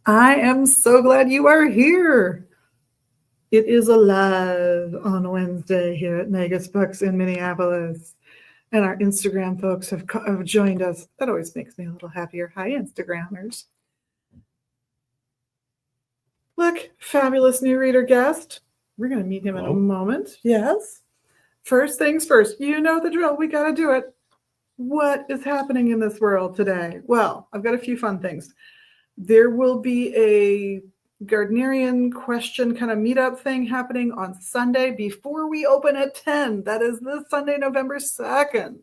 I am so glad you are here. It is alive on Wednesday here at Megas Books in Minneapolis. And our Instagram folks have joined us. That always makes me a little happier. Hi, Instagrammers. Look, fabulous new reader guest. We're going to meet him in a moment. Yes. First things first, you know the drill. We got to do it. What is happening in this world today? Well, I've got a few fun things. There will be a Gardnerian question kind of meetup thing happening on Sunday before we open at 10. That is this Sunday, November 2nd.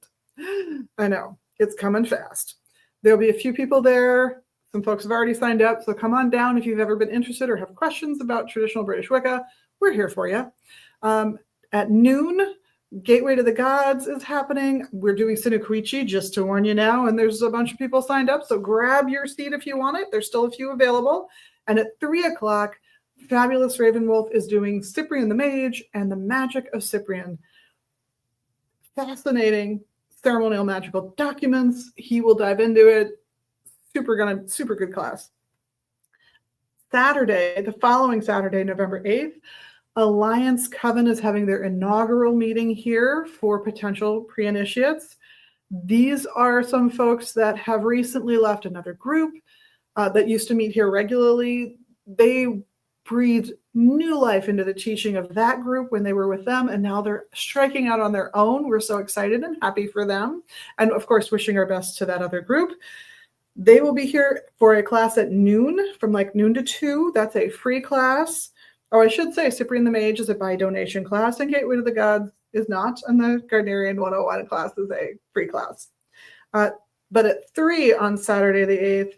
I know, it's coming fast. There'll be a few people there. Some folks have already signed up, so come on down if you've ever been interested or have questions about traditional British Wicca. We're here for you. At noon, Gateway to the Gods is happening. We're doing Sinokuichi, just to warn you now, and there's a bunch of people signed up, so grab your seat if you want it. There's still a few available. And at 3 o'clock, Fabulous Ravenwolf is doing Cyprian the Mage and the Magic of Cyprian. Fascinating ceremonial magical documents. He will dive into it. Super good class. Saturday, the following Saturday, November 8th, Alliance Coven is having their inaugural meeting here for potential pre-initiates. These are some folks that have recently left another group that used to meet here regularly. They breathed new life into the teaching of that group when they were with them, and now they're striking out on their own. We're so excited and happy for them. And of course, wishing our best to that other group. They will be here for a class at noon, from like noon to 2. That's a free class. Oh, I should say Cyprian the Mage is a by donation class, and Gateway to the Gods is not, and the Gardnerian 101 class is a free class. But at 3 on Saturday the 8th,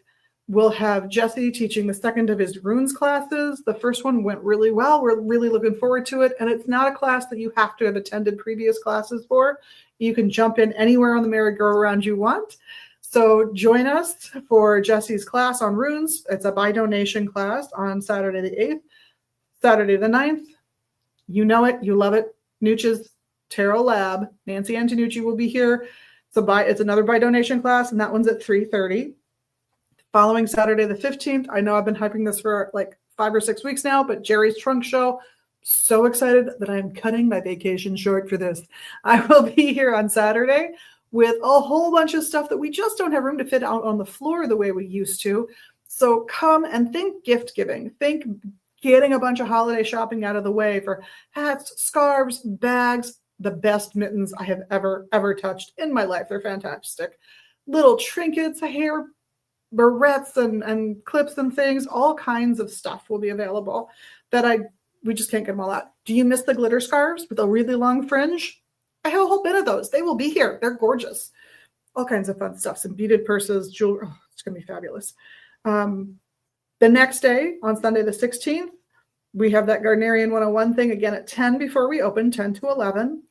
we'll have Jesse teaching the second of his runes classes. The first one went really well. We're really looking forward to it, and it's not a class that you have to have attended previous classes for. You can jump in anywhere on the merry-go-round you want. So join us for Jesse's class on runes. It's a by donation class on Saturday the 8th. Saturday the 9th, you know it, you love it. Nooch's Tarot Lab. Nancy Antonucci will be here. It's another by donation class, and that one's at 3:30. Following Saturday the 15th, I know I've been hyping this for like 5 or 6 weeks now, but Jerry's Trunk Show. So excited that I'm cutting my vacation short for this. I will be here on Saturday with a whole bunch of stuff that we just don't have room to fit out on the floor the way we used to. So come and think gift giving. Think getting a bunch of holiday shopping out of the way for hats, scarves, bags, the best mittens I have ever touched in my life. They're fantastic. Little trinkets, hair barrettes and clips and things, all kinds of stuff will be available that we just can't get them all out. Do you miss the glitter scarves with a really long fringe? I have a whole bit of those. They will be here. They're gorgeous. All kinds of fun stuff. Some beaded purses, jewelry. Oh, it's going to be fabulous. The next day, on Sunday the 16th, we have that Gardnerian 101 thing again at 10 before we open, 10 to 11.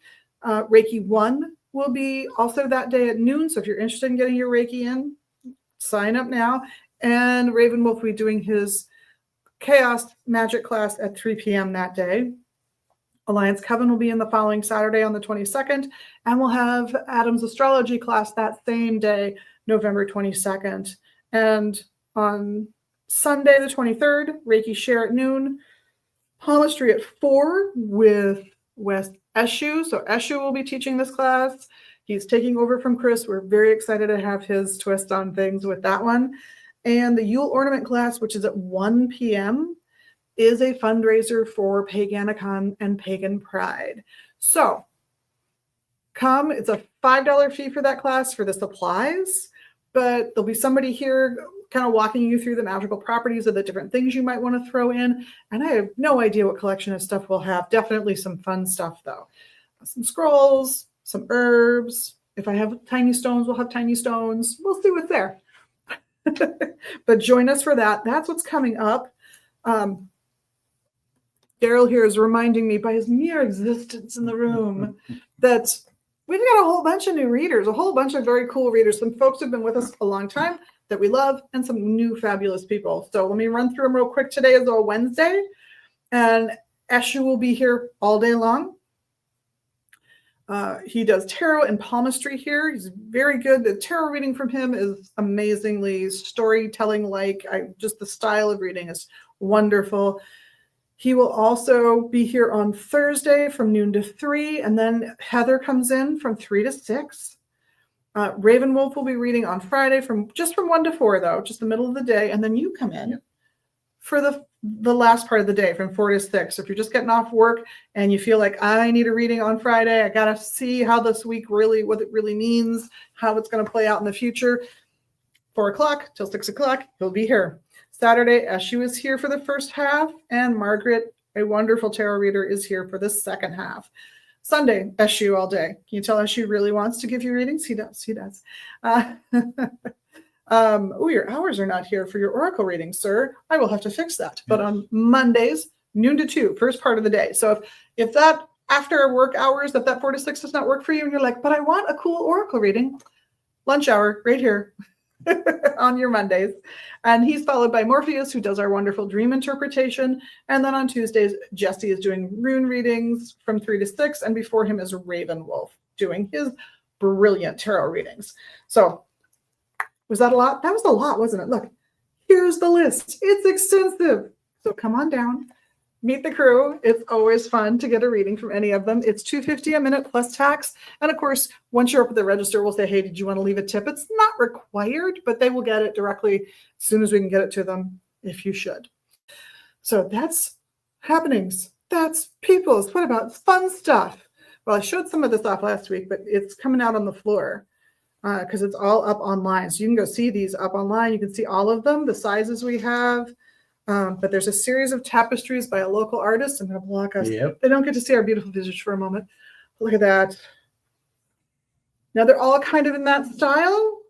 Reiki 1 will be also that day at noon. So if you're interested in getting your Reiki in, sign up now. And Ravenwolf will be doing his Chaos Magic class at 3 p.m. that day. Alliance Coven will be in the following Saturday on the 22nd. And we'll have Adam's Astrology class that same day, November 22nd. And on Sunday the 23rd, Reiki Share at noon. Palmistry at 4 with Wes Eshu. So Eshu will be teaching this class. He's taking over from Chris. We're very excited to have his twist on things with that one. And the Yule Ornament class, which is at 1 p.m., is a fundraiser for Paganicon and Pagan Pride. So come. It's a $5 fee for that class for the supplies, but there'll be somebody here kind of walking you through the magical properties of the different things you might want to throw in. And I have no idea what collection of stuff we'll have. Definitely some fun stuff, though. Some scrolls, some herbs. If I have tiny stones, we'll have tiny stones. We'll see what's there. But join us for that. That's what's coming up. Daryl here is reminding me by his mere existence in the room that we've got a whole bunch of new readers, a whole bunch of very cool readers. Some folks have been with us a long time that we love, and some new fabulous people. So let me run through them real quick. Today is a Wednesday, and Eshu will be here all day long. He does tarot and palmistry here. He's very good. The tarot reading from him is amazingly storytelling-like. Just the style of reading is wonderful. He will also be here on Thursday from noon to 3, and then Heather comes in from 3 to 6. Raven Wolf will be reading on Friday from 1 to 4, though, just the middle of the day, and then you come in for the last part of the day from 4 to 6. So if you're just getting off work and you feel like I need a reading on Friday, I got to see how this week what it really means, how it's going to play out in the future, 4 o'clock till 6 o'clock, he'll be here. Saturday, Eshu is here for the first half, and Margaret, a wonderful tarot reader, is here for the second half. Sunday, Eshu all day. Can you tell Eshu really wants to give you readings? He does. Your hours are not here for your oracle reading, sir. I will have to fix that. But on Mondays, noon to 2, first part of the day. So if that after work hours, if that 4 to 6 does not work for you, and you're like, but I want a cool oracle reading, lunch hour right here on your Mondays. And he's followed by Morpheus, who does our wonderful dream interpretation. And then on Tuesdays, Jesse is doing rune readings from 3 to 6. And before him is Raven Wolf doing his brilliant tarot readings. So was that a lot? That was a lot, wasn't it? Look, here's the list. It's extensive. So come on down. Meet the crew. It's always fun to get a reading from any of them. It's $2.50 a minute plus tax. And of course, once you're up at the register, we'll say, hey, did you want to leave a tip? It's not required, but they will get it directly as soon as we can get it to them, if you should. So that's happenings. That's people's. What about fun stuff? Well, I showed some of this off last week, but it's coming out on the floor because it's all up online. So you can go see these up online. You can see all of them, the sizes we have. But there's a series of tapestries by a local artist. I'm going to block us. Yep. They don't get to see our beautiful visage for a moment. Look at that. Now, they're all kind of in that style,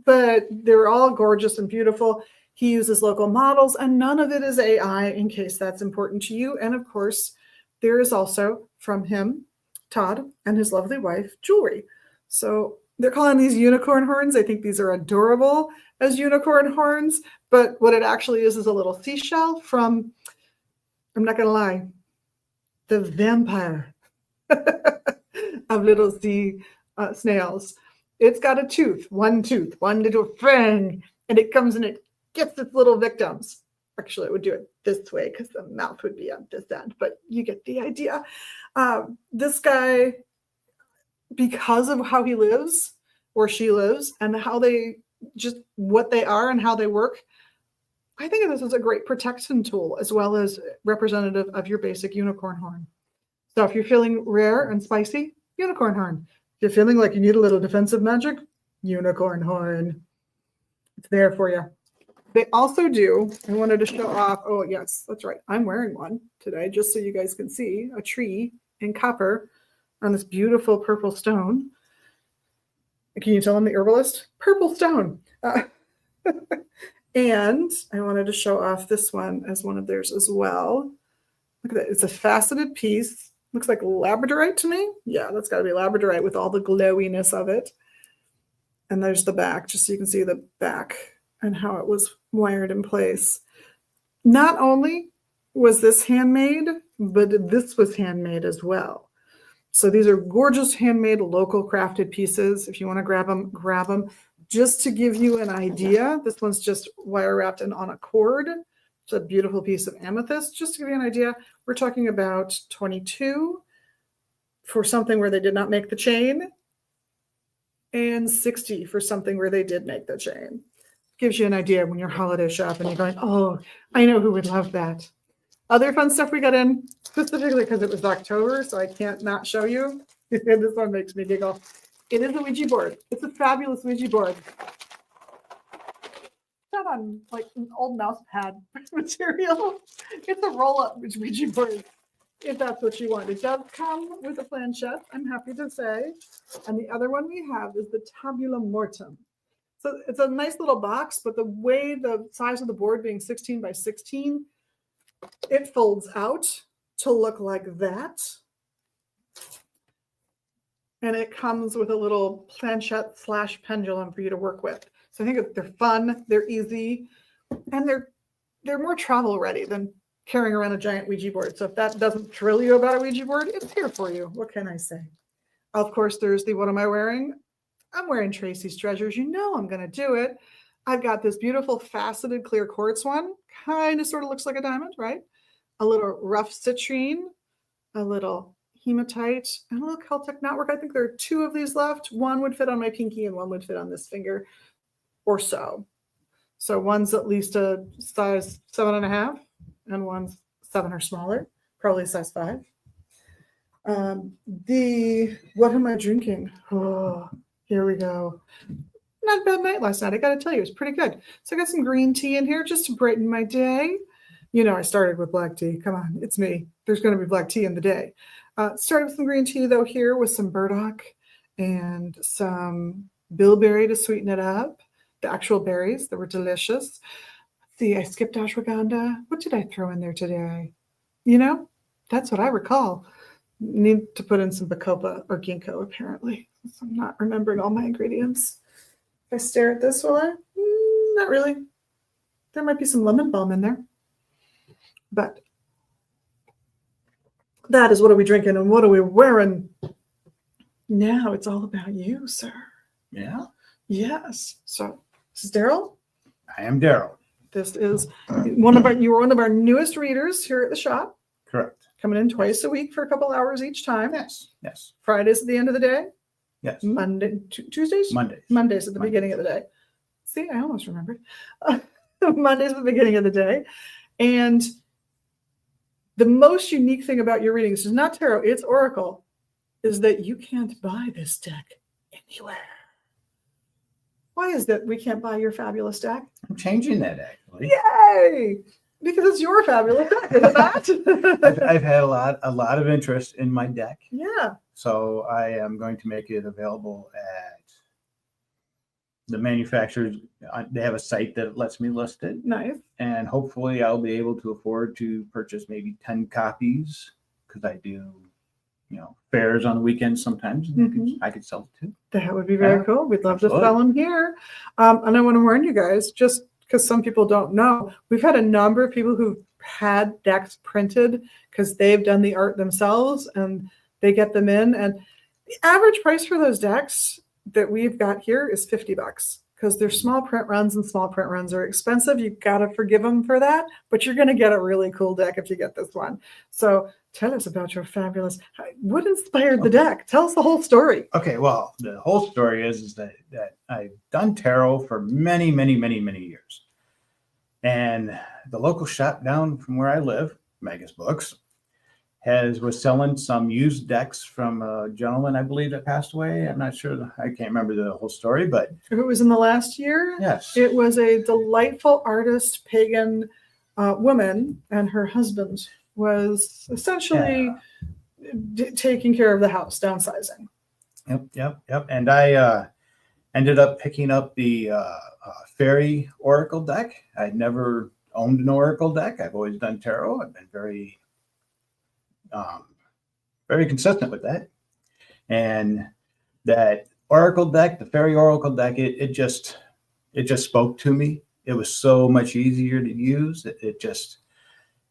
but they're all gorgeous and beautiful. He uses local models, and none of it is AI, in case that's important to you. And of course, there is also, from him, Todd, and his lovely wife, jewelry. So they're calling these unicorn horns. I think these are adorable as unicorn horns. But what it actually is a little seashell from, I'm not going to lie, the vampire of little sea snails. It's got a tooth, one little friend, and it comes and it gets its little victims. Actually, it would do it this way because the mouth would be on this end, but you get the idea. This guy, because of how he lives or she lives and how they just what they are and how they work, I think of this as a great protection tool as well as representative of your basic unicorn horn. So if you're feeling rare and spicy, unicorn horn. If you're feeling like you need a little defensive magic, unicorn horn. It's there for you. They also do, I wanted to show off, oh yes, that's right. I'm wearing one today just so you guys can see a tree in copper on this beautiful purple stone. Can you tell I'm the herbalist? Purple stone. And I wanted to show off this one as one of theirs as well. Look at that. It's a faceted piece. Looks like labradorite to me. Yeah, that's got to be labradorite with all the glowiness of it. And there's the back, just so you can see the back and how it was wired in place. Not only was this handmade, but this was handmade as well. So these are gorgeous handmade, local crafted pieces. If you want to grab them, grab them. Just to give you an idea, this one's just wire wrapped and on a cord. It's a beautiful piece of amethyst. Just to give you an idea, we're talking about $22 for something where they did not make the chain and $60 for something where they did make the chain. Gives you an idea when you're holiday shopping, you're going, oh, I know who would love that. Other fun stuff we got in, specifically because it was October, so I can't not show you. This one makes me giggle. It is a Ouija board. It's a fabulous Ouija board. It's not on like an old mouse pad material. It's a roll-up Ouija board, if that's what you want. It does come with a planchette, I'm happy to say. And the other one we have is the Tabula Mortem. So it's a nice little box, but the way the size of the board being 16 by 16, it folds out to look like that. And it comes with a little planchette / pendulum for you to work with. So I think they're fun, they're easy, and they're more travel ready than carrying around a giant Ouija board. So if that doesn't thrill you about a Ouija board, it's here for you. What can I say? Of course, Thursday, what am I wearing? I'm wearing Tracy's Treasures. You know I'm going to do it. I've got this beautiful faceted clear quartz one. Kind of sort of looks like a diamond, right? A little rough citrine, a little hematite, and a little Celtic knotwork. I think there are 2 of these left. One would fit on my pinky and one would fit on this finger or so. So one's at least a size 7.5 and one's 7 or smaller, probably size 5. What am I drinking? Oh, here we go. Not a bad night last night. I got to tell you, it was pretty good. So I got some green tea in here just to brighten my day. You know, I started with black tea. Come on, it's me. There's going to be black tea in the day. Started with some green tea though here with some burdock and some bilberry to sweeten it up. The actual berries that were delicious. See, I skipped ashwagandha. What did I throw in there today? You know, that's what I recall. Need to put in some bacopa or ginkgo, apparently. So I'm not remembering all my ingredients. If I stare at this, will I? Not really. There might be some lemon balm in there. But that is what are we drinking and what are we wearing? Now it's all about you, sir. Yeah? Yes. So this is Daryl. I am Daryl. This is you were one of our newest readers here at the shop. Correct. Coming in twice a week for a couple hours each time. Yes. Fridays at the end of the day. Yes. Tuesdays? Mondays at the beginning of the day. See, I almost remembered. Mondays at the beginning of the day. And the most unique thing about your readings is not tarot, it's oracle, is that you can't buy this deck anywhere. Why is that we can't buy your fabulous deck? I'm changing that actually. Yay! Because it's your fabulous deck, is it not? I've had a lot of interest in my deck. Yeah. So I am going to make it available at the manufacturers. They have a site that lets me list it. Nice. And hopefully I'll be able to afford to purchase maybe 10 copies because I do, fairs on the weekends sometimes. And I could sell it too. That would be very cool. We'd love Absolutely. to sell them here. And I want to warn you guys, just because some people don't know, we've had a number of people who've had decks printed because they've done the art themselves and they get them in. And the average price for those decks that we've got here is $50 because they're small print runs and small print runs are expensive. You've got to forgive them for that, but you're going to get a really cool deck if you get this one. So tell us about your fabulous, what inspired the deck? Tell us the whole story. Okay, well, the whole story is that I've done tarot for many, many, many, many years. And the local shop down from where I live, Magus Books, was selling some used decks from a gentleman, I believe, that passed away. I'm not sure. I can't remember the whole story, but If it was in the last year, yes, it was a delightful artist, pagan woman, and her husband was essentially taking care of the house, downsizing. Yep. And I ended up picking up the fairy oracle deck. I'd never owned an oracle deck. I've always done tarot. I've been very consistent with that. And that oracle deck, the fairy oracle deck, it just spoke to me. It was so much easier to use.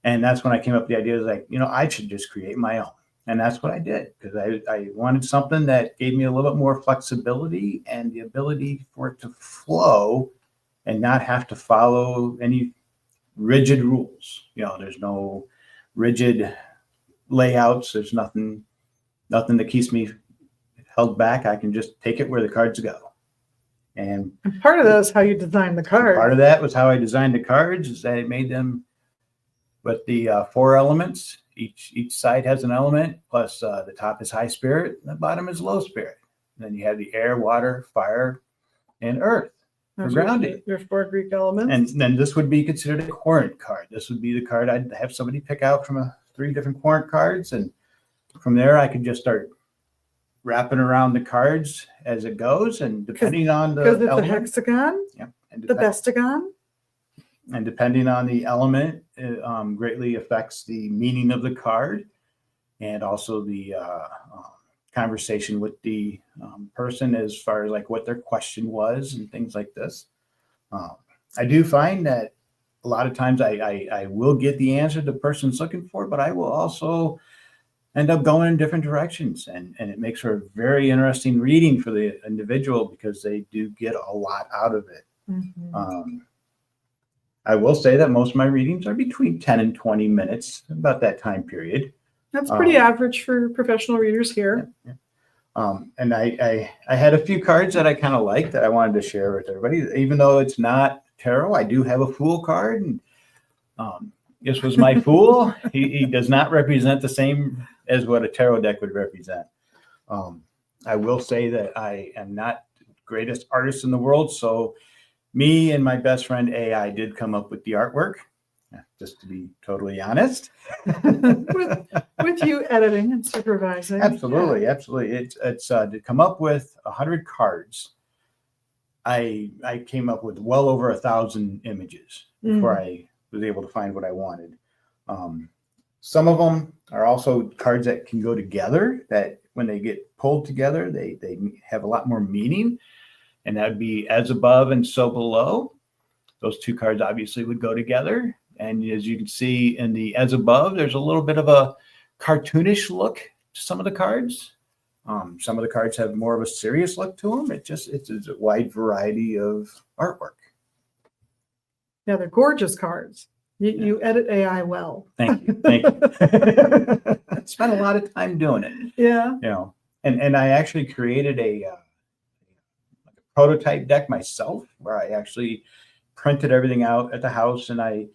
And that's when I came up with the idea, I should just create my own. And that's what I did, because I wanted something that gave me a little bit more flexibility and the ability for it to flow and not have to follow any rigid rules. There's no rigid layouts. There's nothing that keeps me held back. I can just take it where the cards go. And part of that is how you design the card. Part of that was how I designed the cards, is that I made them with the 4 elements. Each side has an element, plus the top is high spirit, and the bottom is low spirit. And then you have the air, water, fire, and earth for grounding. Your 4 Greek elements. And then this would be considered a querent card. This would be the card I'd have somebody pick out from 3 different querent cards. And from there, I could just start wrapping around the cards as it goes. And depending on the because it's element, a hexagon, the bestagon. And depending on the element, it greatly affects the meaning of the card and also the conversation with the person as far as what their question was and things like this. I do find that a lot of times I will get the answer the person's looking for, but I will also end up going in different directions, and it makes for a very interesting reading for the individual because they do get a lot out of it. I will say that most of my readings are between 10 and 20 minutes, about that time period. That's pretty average for professional readers here. And I had a few cards that I kind of liked that I wanted to share with everybody. Even though it's not tarot, I do have a Fool card. And this was my Fool. He does not represent the same as what a tarot deck would represent. I will say that I am not the greatest artist in the world. So me and my best friend AI did come up with the artwork, just to be totally honest. with you editing and supervising. Absolutely. It's to come up with 100 cards. I came up with well over 1,000 images before I was able to find what I wanted. Some of them are also cards that can go together, that when they get pulled together, they have a lot more meaning. And that'd be As Above and So Below. Those two cards obviously would go together. And as you can see in the As Above, there's a little bit of a cartoonish look to some of the cards. Some of the cards have more of a serious look to them. It's a wide variety of artwork. Yeah, they're gorgeous cards. You edit AI well. Thank you. I spent a lot of time doing it. Yeah. You know, and I actually created a prototype deck myself, where I actually printed everything out at the house, and I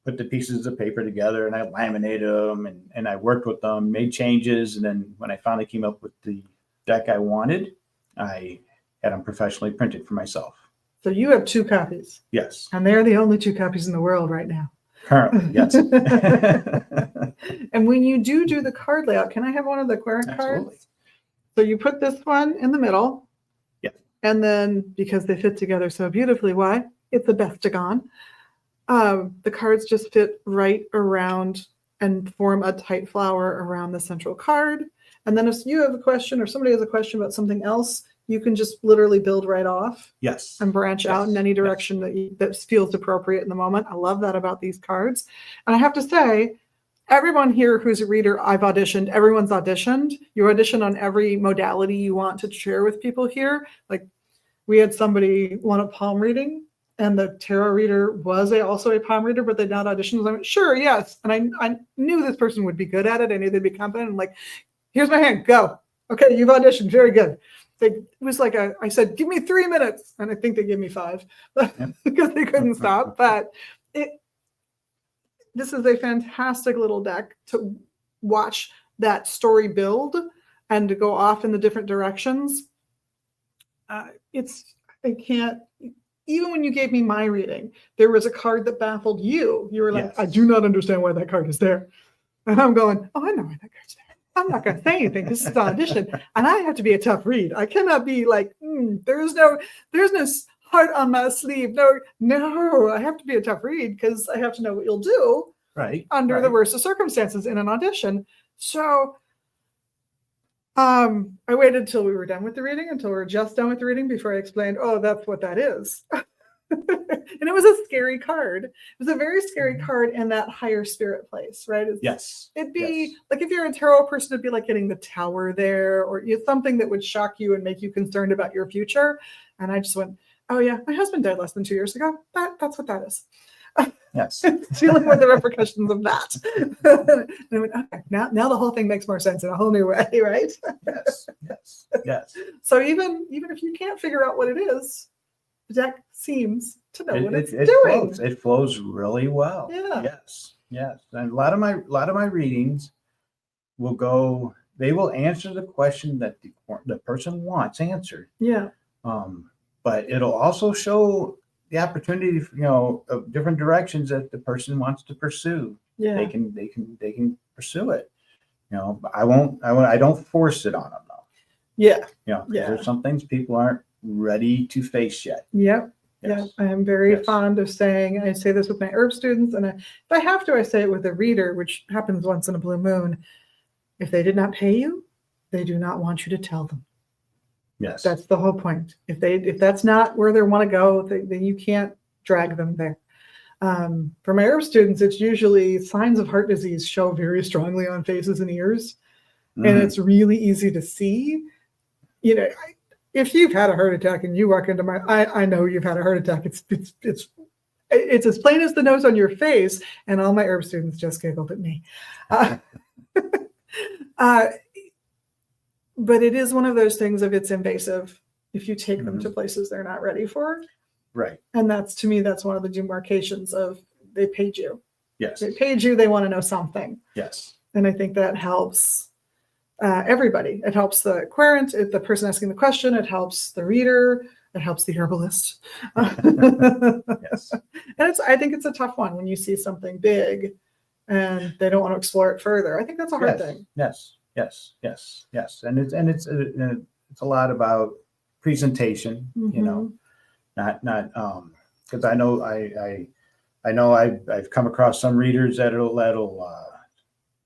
put the pieces of paper together, and I laminated them, and I worked with them, made changes, and then when I finally came up with the deck I wanted, I had them professionally printed for myself. So you have 2 copies. Yes. And they're the only 2 copies in the world right now. Currently, yes. And when you do the card layout, can I have one of the current cards? So you put this one in the middle. Yeah. And then because they fit together so beautifully, why? It's a Bestagon. The cards just fit right around and form a tight flower around the central card. And then if you have a question or somebody has a question about something else, you can just literally build right off. Yes. And branch out in any direction that feels appropriate in the moment. I love that about these cards. And I have to say, everyone here who's a reader, I've auditioned, everyone's auditioned. You audition on every modality you want to share with people here. Like we had somebody want a palm reading, and the tarot reader was also a palm reader, but they'd not auditioned. I went, sure, yes. And I knew this person would be good at it. I knew they'd be competent. I'm like, here's my hand, go. Okay, you've auditioned, very good. It was like I said, give me 3 minutes. And I think they gave me 5 because they couldn't stop. But this is a fantastic little deck to watch that story build and to go off in the different directions. Even when you gave me my reading, there was a card that baffled you. You were like, yes. I do not understand why that card is there. And I'm going, oh, I know why that card's there. I'm not going to say anything. This is an audition. And I have to be a tough read. I cannot be like, there's no heart on my sleeve. No, I have to be a tough read because I have to know what you'll do under the worst of circumstances in an audition. So I waited till we were done with the reading, until we were just done with the reading before I explained, oh, that's what that is. And it was a scary card. It was a very scary card in that higher spirit place, right? It'd be like if you're a tarot person, it'd be like getting the Tower there, or something that would shock you and make you concerned about your future. And I just went, oh yeah, my husband died less than 2 years ago. That's what that is. Yes. Dealing with the repercussions of that. And I went, okay, now the whole thing makes more sense in a whole new way, right? Yes. So even if you can't figure out what it is, the deck seems to know what it's doing. It flows really well. Yeah. Yes. And a lot of my readings they will answer the question that the person wants answered. Yeah. But it'll also show the opportunity, of different directions that the person wants to pursue. Yeah. They can pursue it. I don't force it on them though. Yeah. There's some things people aren't ready to face yet. Yep. Yes. Yeah. I am very fond of saying, I say this with my herb students, and if I have to, I say it with a reader, which happens once in a blue moon. If they did not pay you, they do not want you to tell them. Yes. That's the whole point. If that's not where they want to go, then you can't drag them there. For my herb students, it's usually signs of heart disease show very strongly on faces and ears, and Mhm. it's really easy to see. You know, if you've had a heart attack and you walk into my, I know you've had a heart attack. It's as plain as the nose on your face, and all my herb students just giggled at me. Uh, uh, but it is one of those things of it's invasive if you take them to places they're not ready for. Right. And that's, to me, that's one of the demarcations of they paid you. Yes. They paid you, they want to know something. Yes. And I think that helps everybody. It helps the querent, the person asking the question, it helps the reader, it helps the herbalist. Yes. And I think it's a tough one when you see something big and they don't want to explore it further. I think that's a hard thing. Yes. Yes. Yes. Yes. And it's a lot about presentation, you know, not because I know I've come across some readers that'll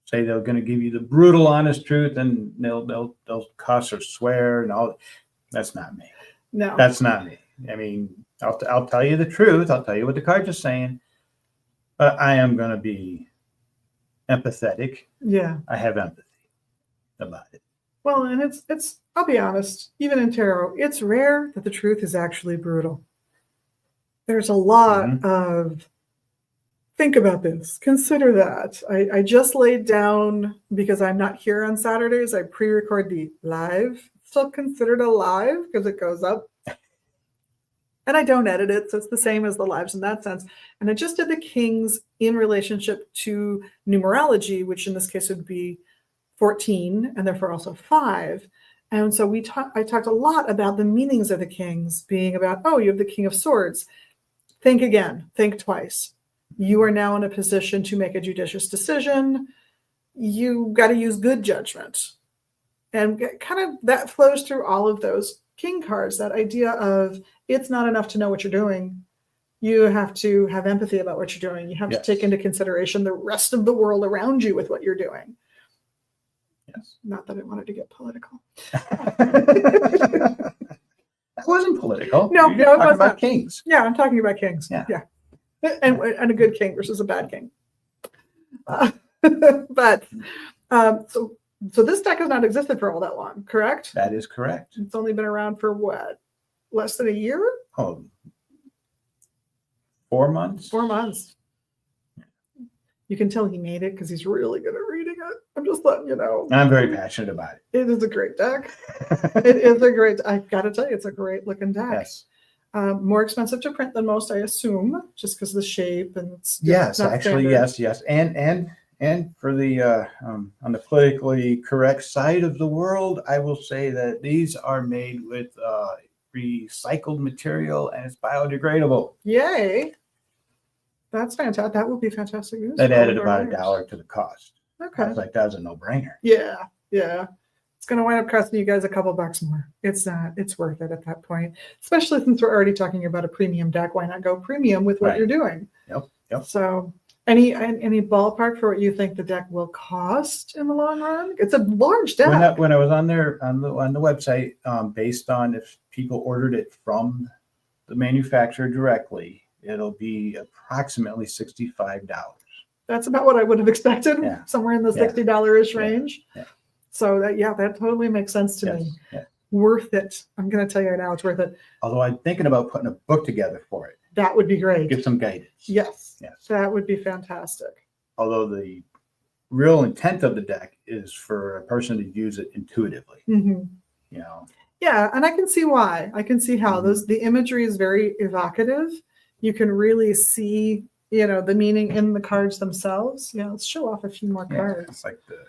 say they're going to give you the brutal, honest truth, and they'll cuss or swear and all. That's not me. No, That's not me. I mean, I'll tell you the truth. I'll tell you what the cards are saying. But I am going to be empathetic. yeah. I have empathy about it. Well, and it's I'll be honest, even in tarot, it's rare that the truth is actually brutal. There's a lot of think about this, consider that. I just laid down, because I'm not here on Saturdays, I pre-record the live. It's still considered a live because it goes up. And I don't edit it, so it's the same as the lives in that sense. And I just did the kings in relationship to numerology, which in this case would be 14 and therefore also 5. And so I talked a lot about the meanings of the kings being about, oh, you have the King of Swords. Think again, think twice. You are now in a position to make a judicious decision. You got to use good judgment. And kind of that flows through all of those king cards, that idea of it's not enough to know what you're doing. You have to have empathy about what you're doing. You have to take into consideration the rest of the world around you with what you're doing. Yes. Not that I wanted to get political. That wasn't political. No, You're no, it talking was about not. kings. Yeah, I'm talking about kings. Yeah. And a good king versus a bad king. But so this deck has not existed for all that long, correct? That is correct. It's only been around for what? Less than a year? Oh, 4 months? 4 months. You can tell he made it because he's really good at reading it. I'm just letting you know. I'm very passionate about it. It is a great deck. It is a great, I've got to tell you, it's a great looking deck. Yes. More expensive to print than most, I assume, just because of the shape and it's Yes, not actually, standard. yes. And for the on the politically correct side of the world, I will say that these are made with recycled material and it's biodegradable. Yay. That's fantastic. That would be fantastic news. That for all added of our about readers. $1 to the cost. I Okay. was like, that was a no-brainer. Yeah. It's going to wind up costing you guys a couple bucks more. It's not. It's worth it at that point, especially since we're already talking about a premium deck. Why not go premium with what Right. you're doing? Yep. So, any ballpark for what you think the deck will cost in the long run? It's a large deck. When I was on there on the website, based on if people ordered it from the manufacturer directly, it'll be approximately $65. That's about what I would have expected. Yeah. Somewhere in the Yeah. $60-ish Yeah. range. Yeah. So that totally makes sense to me. Yeah. Worth it. I'm going to tell you right now, it's worth it. Although I'm thinking about putting a book together for it, That would be great. give some guidance. Yes. Yes. That would be fantastic. Although the real intent of the deck is for a person to use it intuitively. Mhm. You know, Yeah, and I can see why. I can see how Mhm. the imagery is very evocative. You can really see, the meaning in the cards themselves. Yeah, let's show off a few more yeah, cards. it's like the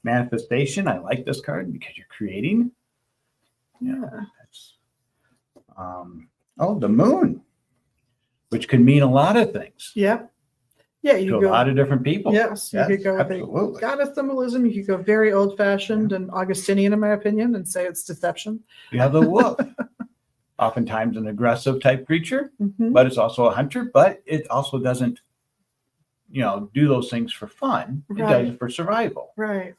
manifestation. I like this card because you're creating. Yeah. That's, the moon, which can mean a lot of things Yep. Yeah, to you a go. lot of different people. Yes, you could go with a absolutely. goddess symbolism. You could go very old-fashioned and Augustinian, in my opinion, and say it's deception. You have the wolf, oftentimes an aggressive type creature, Mhm. but it's also a hunter. But it also doesn't, do those things for fun. It does Right. it for survival. Right.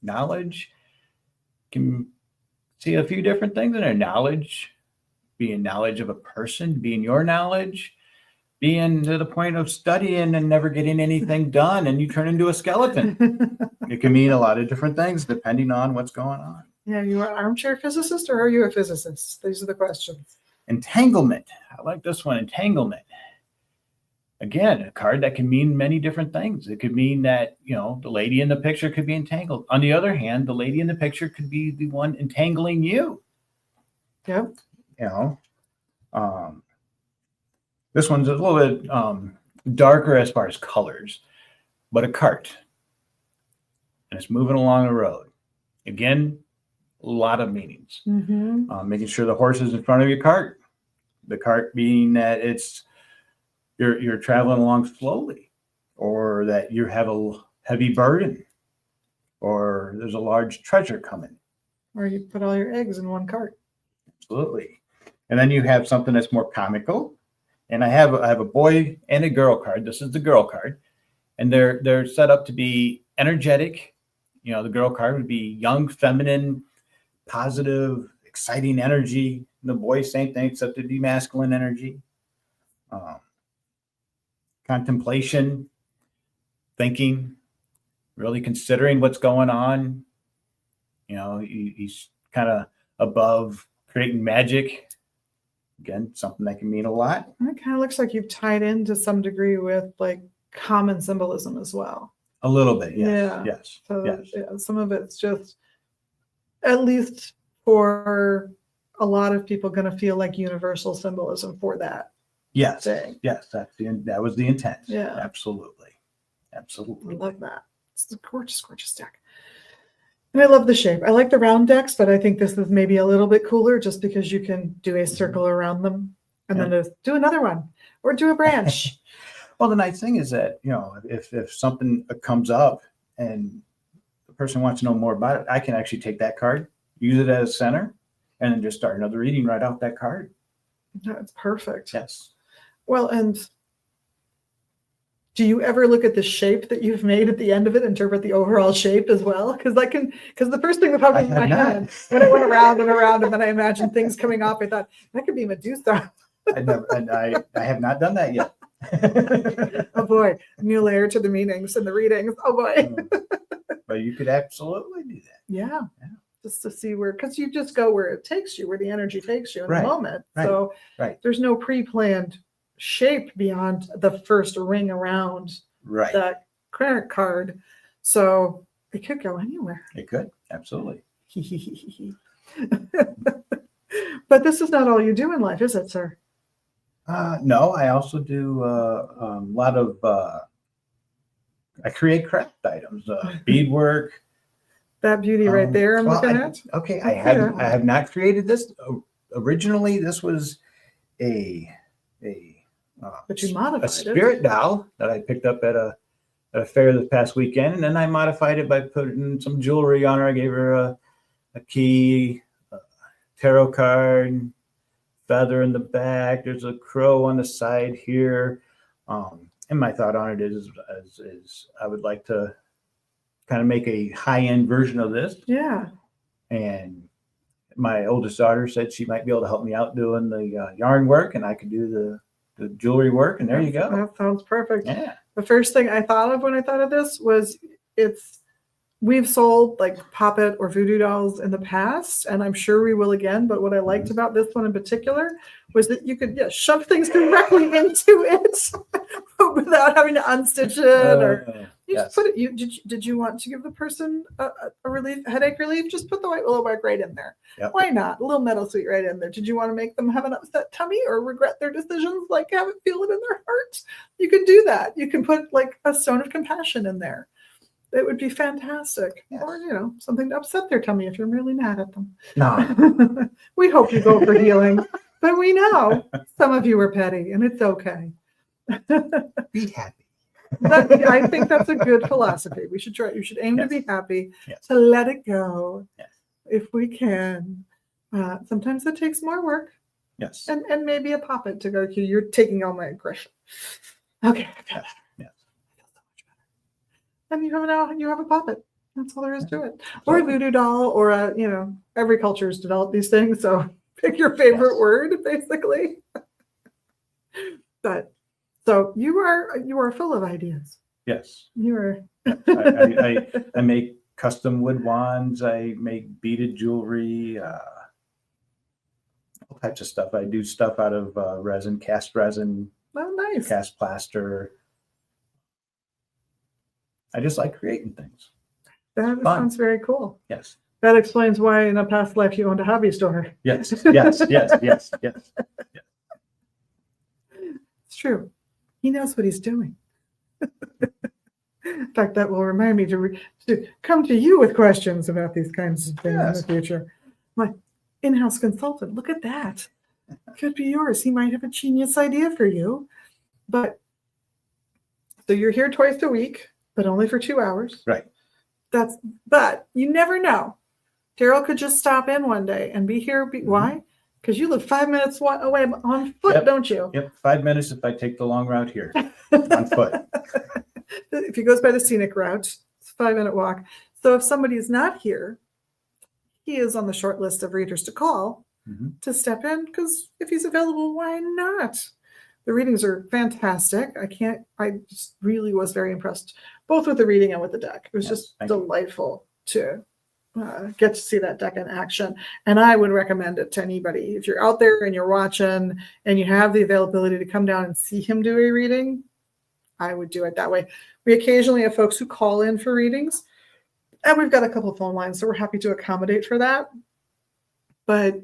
Knowledge can see a few different things in there. Knowledge being knowledge of a person, being your knowledge, being to the point of studying and never getting anything done, and you turn into a skeleton. It can mean a lot of different things depending on what's going on. Yeah, you are an armchair physicist, or are you a physicist? These are the questions. Entanglement. I like this one, entanglement. Again, a card that can mean many different things. It could mean that, the lady in the picture could be entangled. On the other hand, the lady in the picture could be the one entangling you. Yep. This one's a little bit darker as far as colors, but a cart. And it's moving along the road. Again, a lot of meanings. Mm-hmm. Making sure the horse is in front of your cart. The cart being that you're traveling along slowly, or that you have a heavy burden, or there's a large treasure coming. Or you put all your eggs in one cart. Absolutely. And then you have something that's more comical. And I have a boy and a girl card. This is the girl card, and they're set up to be energetic. The girl card would be young, feminine, positive, exciting energy. And the boy, same thing, except it'd be masculine energy. Contemplation, thinking, really considering what's going on. He's kind of above creating magic. Again, something that can mean a lot. It kind of looks like you've tied in to some degree with like common symbolism as well. A little bit, yes. Yeah. Yes. So yes. yeah, some of it's just, at least for a lot of people, going to feel like universal symbolism for that Yes. thing. Yes. That was the intent. Yeah. Absolutely. I Absolutely. love that. It's a gorgeous, gorgeous deck. And I love the shape. I like the round decks, but I think this is maybe a little bit cooler just because you can do a circle around them and then just do another one or do a branch. Well, the nice thing is that, if something comes up and the person wants to know more about it, I can actually take that card, use it as center, and then just start another reading right off that card. That's perfect. Yes. Well, and do you ever look at the shape that you've made at the end of it, interpret the overall shape as well? Because the first thing that popped into my head when I went around and around, and then I imagined things coming off, I thought that could be Medusa. I have not done that yet. Oh boy, new layer to the meanings and the readings. Oh boy. But you could absolutely do that. Yeah. Just to see because you just go where it takes you, where the energy takes you in the moment. Right. So Right. there's no pre-planned shape beyond the first ing around Right. that credit card. So it could go anywhere. It could. Absolutely. But this is not all you do in life, is it, sir? No, I also do a lot of, I create craft items, beadwork. That beauty right there I'm looking at. Okay, I I have not created this. Originally, this was But you modified a spirit doll that I picked up at a fair this past weekend, and then I modified it by putting some jewelry on her. I gave her a key, a tarot card, feather in the back. There's a crow on the side here, and my thought on it is I would like to kind of make a high-end version of this. Yeah. And my oldest daughter said she might be able to help me out doing the yarn work, and I could do the jewelry work, and there you go. That sounds perfect. Yeah. The first thing I thought of when I thought of this was we've sold like Pop-It or Voodoo dolls in the past, and I'm sure we will again. But what I liked about this one in particular was that you could shove things directly into it without having to unstitch it or you just put it. Did you want to give the person a headache relief? Just put the white willow bark right in there. Yep. Why not? A little metal sweet right in there. Did you want to make them have an upset tummy or regret their decisions, like have it feel it in their heart? You can do that. You can put like a stone of compassion in there. It would be fantastic. Yes. Or, something to upset their tummy if you're really mad at them. No. We hope you go for healing, but we know some of you are petty and it's okay. Be happy. I think that's a good philosophy. We should try. You should aim to be happy, to let it go if we can. Sometimes it takes more work. Yes. And maybe a Pop-It to go to. You're taking all my aggression. Okay. Yes. And you have a Pop-It. That's all there is to it. Or a voodoo doll, or every culture has developed these things. So Pick your favorite Yes. word, basically. But so you are full of ideas. Yes. You are. I make custom wood wands. I make beaded jewelry, all types of stuff. I do stuff out of resin, cast resin, Oh, nice. cast plaster. I just like creating things. That Fun. sounds very cool. Yes. That explains why in a past life you owned a hobby store. Yes. Yes. Yes. Yes. Yes. It's true. He knows what he's doing. In fact, that will remind me to come to you with questions about these kinds of things in Yes. the future. My in-house consultant, look at that. Could be yours. He might have a genius idea for you. But so you're here twice a week, but only for 2 hours. Right. But you never know. Daryl could just stop in one day and be here. Why? Because you live 5 minutes away on foot, Yep. don't you? Yep. 5 minutes if I take the long route here on foot. If he goes by the scenic route, it's a 5-minute walk. So if somebody's not here, he is on the short list of readers to call Mhm. to step in, because if he's available, why not? The readings are fantastic. I just really was very impressed, both with the reading and with the deck. It was Yes, just thank you. delightful to get to see that deck in action. And I would recommend it to anybody. If you're out there and you're watching and you have the availability to come down and see him do a reading, I would do it that way. We occasionally have folks who call in for readings, and we've got a couple of phone lines, so we're happy to accommodate for that. But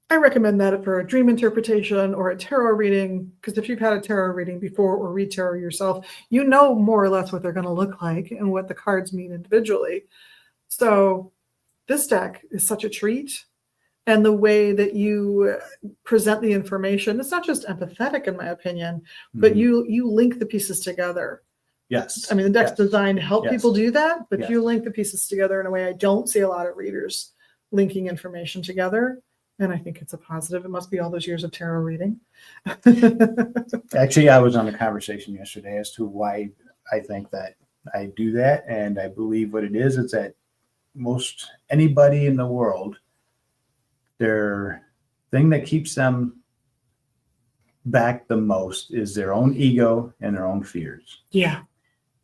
I recommend that for a dream interpretation or a tarot reading, because if you've had a tarot reading before or read tarot yourself, you know more or less what they're going to look like and what the cards mean individually. So this deck is such a treat. And the way that you present the information, it's not just empathetic, in my opinion, but Mhm. you link the pieces together. Yes. I mean, the deck's Yes. designed to help Yes. people do that, but Yes. you link the pieces together in a way I don't see a lot of readers linking information together. And I think it's a positive. It must be all those years of tarot reading. Actually, I was on a conversation yesterday as to why I think that I do that. And I believe what it is that most anybody in the world, their thing that keeps them back the most is their own ego and their own fears. Yeah.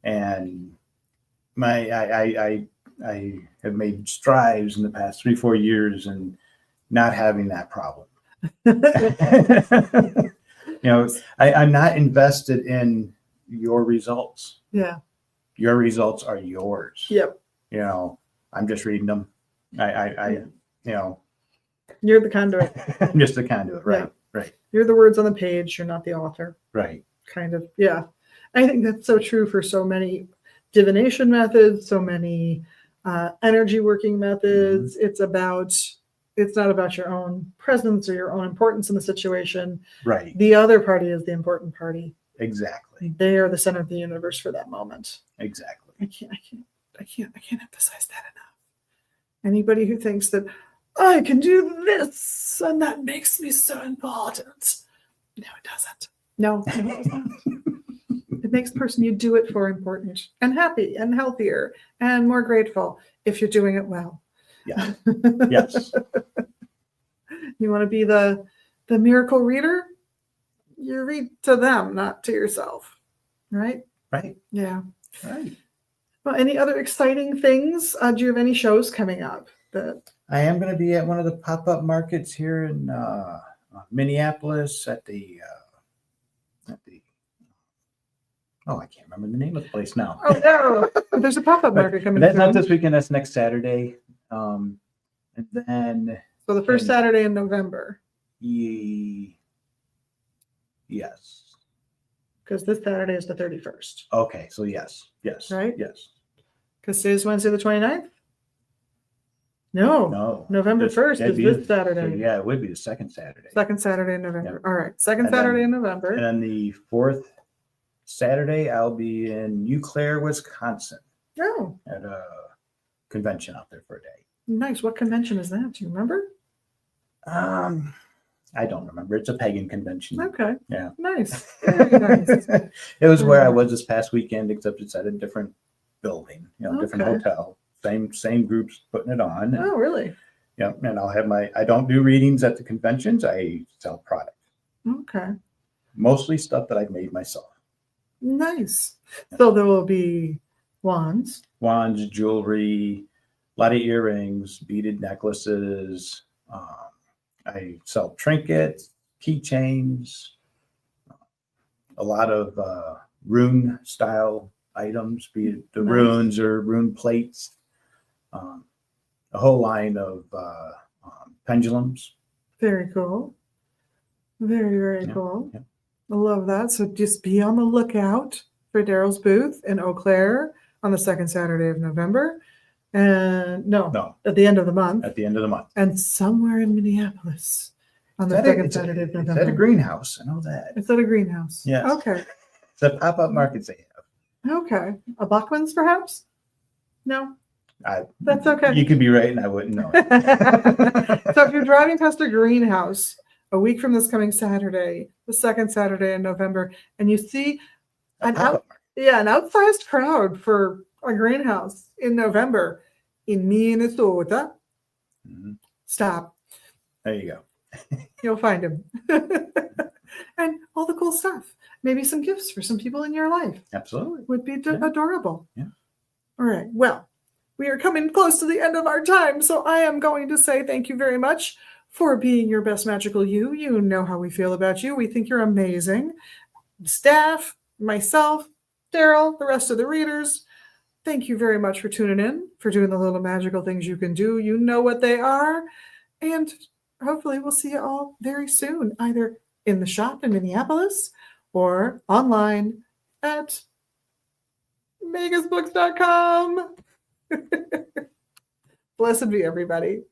And I have made strides in the past 3-4 years and not having that problem. I'm not invested in your results. Yeah. Your results are yours. Yep. I'm just reading them. You're the conduit. I'm just the conduit. Right. Yeah. Right. You're the words on the page. You're not the author. Right. Kind of. Yeah. I think that's so true for so many divination methods, so many energy working methods. It's not about your own presence or your own importance in the situation. Right. The other party is the important party. Exactly. They are the center of the universe for that moment. Exactly. I can't emphasize that enough. Anybody who thinks that I can do this and that makes me so important. No, it doesn't. No, it doesn't. It makes the person you do it for important and happy and healthier and more grateful if you're doing it well. Yeah. Yes. You want to be the miracle reader? You read to them, not to yourself. Right? Right. Yeah. Right. Well, any other exciting things? Do you have any shows coming up? I am going to be at one of the pop-up markets here in Minneapolis at the I can't remember the name of the place now. Oh no, there's a pop-up market coming. That's not soon. this weekend. That's next Saturday. And then So the first Saturday in November, yes. because this Saturday is the 31st. Okay. So yes. Right? Yes. Because today's Wednesday the 29th? No. No. November 1st is this Saturday. Yeah, it would be the second Saturday. Second Saturday in November. Yeah. All right. Second And then- Saturday in November. And then the fourth Saturday, I'll be in Eau Claire, Wisconsin Oh, at a convention out there for a day. nice. What convention is that? Do you remember? I don't remember. It's a pagan convention. Okay. Yeah. Nice. Very nice. It was where I was this past weekend, except it's at a different building, different Okay. hotel. Same groups putting it on. Oh, really? Yep. And I'll have I don't do readings at the conventions. I sell product, Okay. mostly stuff that I've made myself. Nice. So there will be wands. Wands, jewelry, a lot of earrings, beaded necklaces. I sell trinkets, keychains, a lot of rune style items, be it the Nice. runes or rune plates, a whole line of pendulums. Very cool. Very, very Yeah, cool. yeah. I love that. So just be on the lookout for Daryl's booth in Eau Claire on the second Saturday of November. And No, at the end of the month. at the end of the month. And somewhere in Minneapolis on the It's second Saturday of It's at a November. greenhouse. I know that. It's at a greenhouse. Yes. Okay. It's a pop-up market they have. Okay. A Bachman's perhaps? No, I, that's okay. You could be right and I wouldn't know it. So if you're driving past a greenhouse a week from this coming Saturday, the second Saturday in November, and you see an outsized crowd for a greenhouse in November in Minnesota, Mhm. stop. There you go. You'll find him. And all the cool stuff. Maybe some gifts for some people in your life Absolutely. would be Yeah. adorable. Yeah. All right. Well, we are coming close to the end of our time, so I am going to say thank you very much for being your best magical you. You know how we feel about you. We think you're amazing. Staff, myself, Daryl, the rest of the readers, thank you very much for tuning in, for doing the little magical things you can do. You know what they are. And hopefully we'll see you all very soon, either in the shop in Minneapolis or online at megasbooks.com. Blessed be everybody.